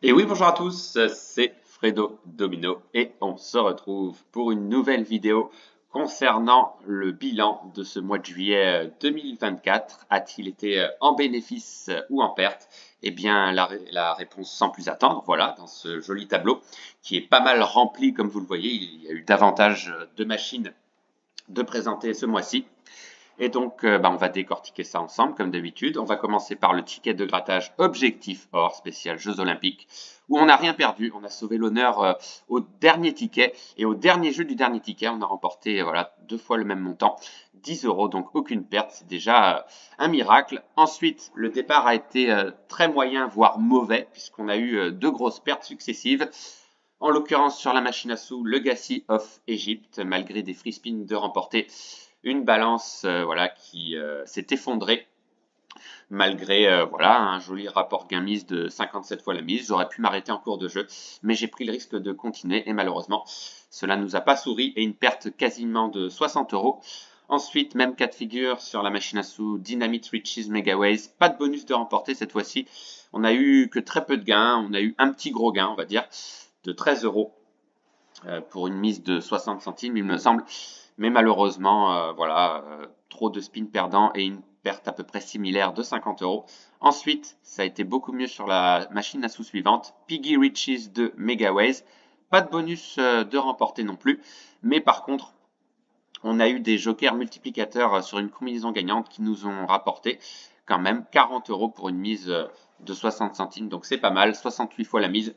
Et oui, bonjour à tous, c'est Fredo Domino et on se retrouve pour une nouvelle vidéo concernant le bilan de ce mois de juillet 2024. A-t-il été en bénéfice ou en perte? Eh bien, la réponse sans plus attendre, voilà, dans ce joli tableau qui est pas mal rempli comme vous le voyez. Il y a eu davantage de machines de présenter ce mois-ci. Et donc, on va décortiquer ça ensemble, comme d'habitude. On va commencer par le ticket de grattage Objectif Or, spécial Jeux Olympiques, où on n'a rien perdu. On a sauvé l'honneur au dernier ticket. Et au dernier jeu du dernier ticket, on a remporté voilà, 2 fois le même montant, 10 euros, donc aucune perte. C'est déjà un miracle. Ensuite, le départ a été très moyen, voire mauvais, puisqu'on a eu 2 grosses pertes successives. En l'occurrence, sur la machine à sous, Legacy of Egypt, malgré des free spins de remporter, une balance voilà, qui s'est effondrée malgré voilà, un joli rapport gain-mise de 57 fois la mise. J'aurais pu m'arrêter en cours de jeu, mais j'ai pris le risque de continuer et malheureusement, cela ne nous a pas souri et une perte quasiment de 60 euros. Ensuite, même cas de figure sur la machine à sous Dynamite Riches Megaways. Pas de bonus de remporter cette fois-ci. On a eu que très peu de gains. On a eu un petit gros gain, on va dire, de 13 euros pour une mise de 60 centimes, il me semble. Mais malheureusement, voilà, trop de spins perdants et une perte à peu près similaire de 50 euros. Ensuite, ça a été beaucoup mieux sur la machine à sous suivante, Piggy Riches de Megaways. Pas de bonus de remporter non plus, mais par contre, on a eu des jokers multiplicateurs sur une combinaison gagnante qui nous ont rapporté quand même 40 euros pour une mise de 60 centimes. Donc c'est pas mal, 68 fois la mise.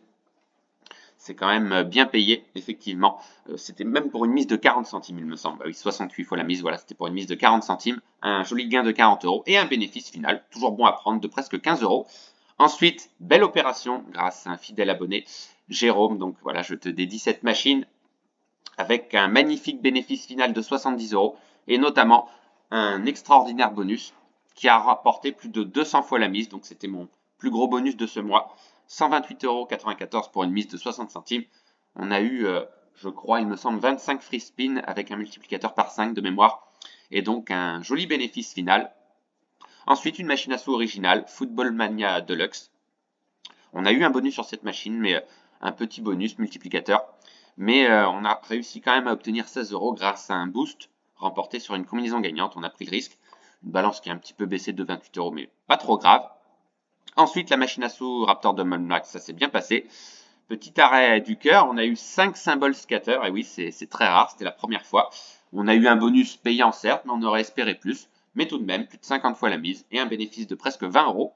C'est quand même bien payé, effectivement. C'était même pour une mise de 40 centimes, il me semble. Oui, 68 fois la mise, voilà, c'était pour une mise de 40 centimes. Un joli gain de 40 euros et un bénéfice final, toujours bon à prendre, de presque 15 euros. Ensuite, belle opération grâce à un fidèle abonné, Jérôme. Donc voilà, je te dédie cette machine avec un magnifique bénéfice final de 70 euros et notamment un extraordinaire bonus qui a rapporté plus de 200 fois la mise. Donc c'était mon plus gros bonus de ce mois. 128,94 euros pour une mise de 60 centimes. On a eu, je crois, il me semble, 25 free spins avec un multiplicateur par 5 de mémoire. Et donc un joli bénéfice final. Ensuite, une machine à sous originale, Football Mania Deluxe. On a eu un bonus sur cette machine, mais un petit bonus multiplicateur. Mais on a réussi quand même à obtenir 16 euros grâce à un boost remporté sur une combinaison gagnante. On a pris le risque. Une balance qui a un petit peu baissé de 28 euros, mais pas trop grave. Ensuite, la machine à sous Raptor de Max, ça s'est bien passé. Petit arrêt du cœur, on a eu 5 symboles scatter, et oui, c'est très rare, c'était la première fois. On a eu un bonus payant certes, mais on aurait espéré plus. Mais tout de même, plus de 50 fois la mise et un bénéfice de presque 20 euros.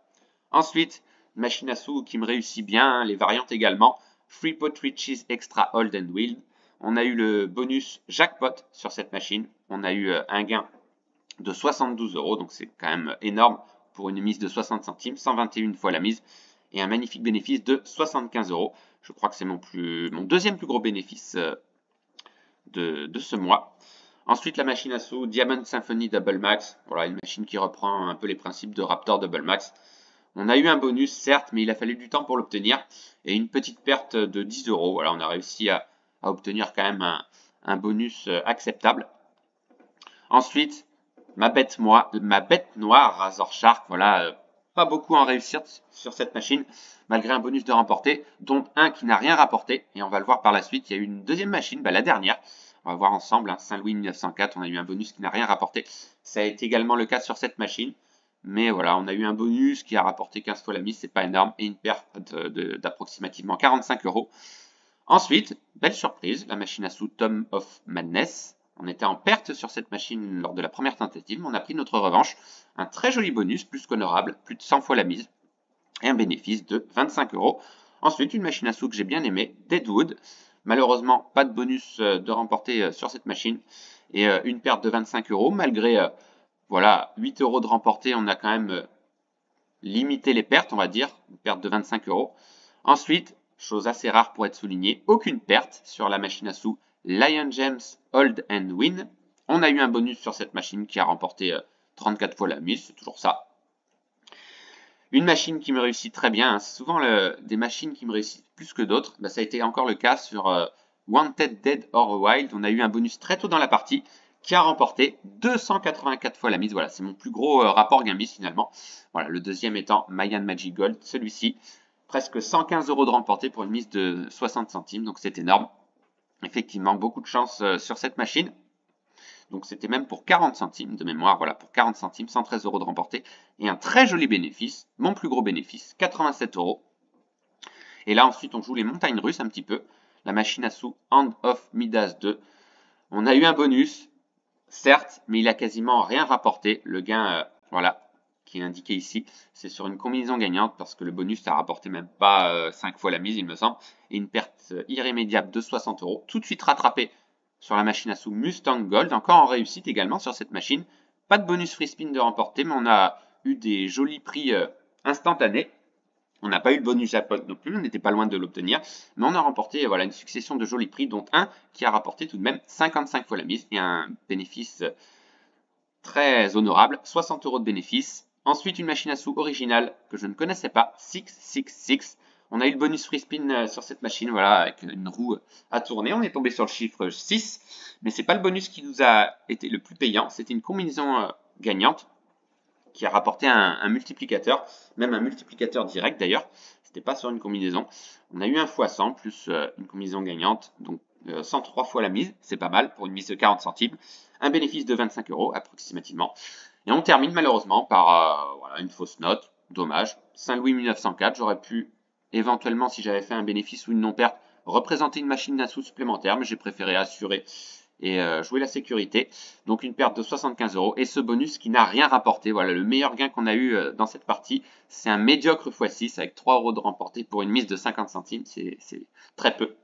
Ensuite, machine à sous qui me réussit bien, hein, les variantes également. Free Pot Riches Extra Old and Wild. On a eu le bonus jackpot sur cette machine. On a eu un gain de 72 euros, donc c'est quand même énorme pour une mise de 60 centimes, 121 fois la mise et un magnifique bénéfice de 75 euros. Je crois que c'est mon deuxième plus gros bénéfice de ce mois. Ensuite, la machine à sous Diamond Symphony Double Max. Voilà, une machine qui reprend un peu les principes de Raptor Double Max. On a eu un bonus, certes, mais il a fallu du temps pour l'obtenir. Et une petite perte de 10 euros. Voilà, on a réussi à obtenir quand même un bonus acceptable. Ensuite, ma bête noire, Razor Shark, voilà, pas beaucoup en réussir sur cette machine, malgré un bonus de remporté, dont un qui n'a rien rapporté. Et on va le voir par la suite, il y a eu une deuxième machine, la dernière. On va voir ensemble, hein, Saint-Louis 1904, on a eu un bonus qui n'a rien rapporté. Ça a été également le cas sur cette machine. Mais voilà, on a eu un bonus qui a rapporté 15 fois la mise, c'est pas énorme, et une perte d'approximativement 45 euros. Ensuite, belle surprise, la machine à sous Tom of Madness. On était en perte sur cette machine lors de la première tentative, mais on a pris notre revanche. Un très joli bonus, plus qu'honorable, plus de 100 fois la mise, et un bénéfice de 25 euros. Ensuite, une machine à sous que j'ai bien aimée, Deadwood. Malheureusement, pas de bonus de remporter sur cette machine, et une perte de 25 euros, malgré voilà, 8 euros de remporté, on a quand même limité les pertes, on va dire, une perte de 25 euros. Ensuite, chose assez rare pour être soulignée, aucune perte sur la machine à sous Lion James Hold and Win. On a eu un bonus sur cette machine qui a remporté 34 fois la mise, c'est toujours ça. Une machine qui me réussit très bien, hein, c'est souvent des machines qui me réussissent plus que d'autres. Ça a été encore le cas sur Wanted Dead or Wild. On a eu un bonus très tôt dans la partie qui a remporté 284 fois la mise. Voilà, c'est mon plus gros rapport gain-mise finalement. Voilà, le deuxième étant Mayan Magic Gold, celui-ci. presque 115 € de remporté pour une mise de 60 centimes, donc c'est énorme. Effectivement, beaucoup de chance sur cette machine. Donc c'était même pour 40 centimes de mémoire, voilà, pour 40 centimes, 113 € de remporté. Et un très joli bénéfice, mon plus gros bénéfice, 87 €. Et là ensuite on joue les montagnes russes un petit peu. La machine à sous Hand of Midas 2. On a eu un bonus, certes, mais il a quasiment rien rapporté. Le gain, voilà, qui est indiqué ici, c'est sur une combinaison gagnante parce que le bonus n'a rapporté même pas 5 fois la mise, il me semble. Et une perte irrémédiable de 60 €. Tout de suite rattrapé sur la machine à sous Mustang Gold, encore en réussite également sur cette machine. Pas de bonus free spin de remporter, mais on a eu des jolis prix instantanés. On n'a pas eu le bonus jackpot non plus, on n'était pas loin de l'obtenir, mais on a remporté voilà, une succession de jolis prix, dont un qui a rapporté tout de même 55 fois la mise et un bénéfice très honorable, 60 € de bénéfice. Ensuite, une machine à sous originale que je ne connaissais pas, 666. On a eu le bonus free spin sur cette machine, voilà, avec une roue à tourner. On est tombé sur le chiffre 6, mais c'est pas le bonus qui nous a été le plus payant. C'était une combinaison gagnante qui a rapporté un multiplicateur, même un multiplicateur direct d'ailleurs. C'était pas sur une combinaison. On a eu un x100 plus une combinaison gagnante, donc 103 fois la mise, c'est pas mal pour une mise de 40 centimes. Un bénéfice de 25 € approximativement. Et on termine malheureusement par voilà, une fausse note, dommage. Saint-Louis 1904, j'aurais pu éventuellement, si j'avais fait un bénéfice ou une non-perte, représenter une machine d'assaut supplémentaire, mais j'ai préféré assurer et jouer la sécurité. Donc une perte de 75 € et ce bonus qui n'a rien rapporté. Voilà, le meilleur gain qu'on a eu dans cette partie, c'est un médiocre x6 avec 3 € de remporté pour une mise de 50 centimes. C'est très peu.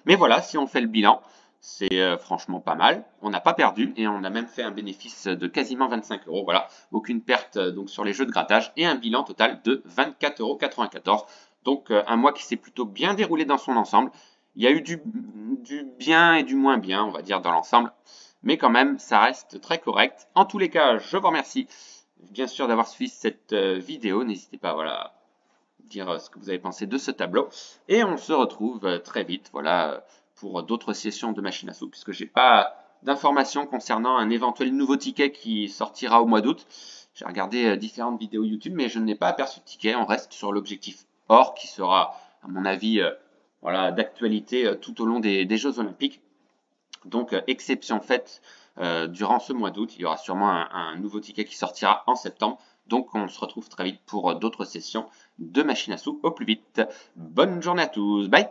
Mais voilà, si on fait le bilan, c'est franchement pas mal. On n'a pas perdu et on a même fait un bénéfice de quasiment 25 €. Voilà, aucune perte donc sur les jeux de grattage et un bilan total de 24,94 €. Donc un mois qui s'est plutôt bien déroulé dans son ensemble. Il y a eu du bien et du moins bien, on va dire, dans l'ensemble. Mais quand même, ça reste très correct. En tous les cas, je vous remercie bien sûr d'avoir suivi cette vidéo. N'hésitez pas voilà, à dire ce que vous avez pensé de ce tableau. Et on se retrouve très vite voilà, pour d'autres sessions de machine à sous, puisque j'ai pas d'informations concernant un éventuel nouveau ticket qui sortira au mois d'août. J'ai regardé différentes vidéos YouTube, mais je n'ai pas aperçu de ticket. On reste sur l'objectif or qui sera, à mon avis, voilà, d'actualité tout au long des Jeux Olympiques. Donc, exception faite durant ce mois d'août, il y aura sûrement un nouveau ticket qui sortira en septembre. Donc, on se retrouve très vite pour d'autres sessions de machine à sous au plus vite. Bonne journée à tous, bye!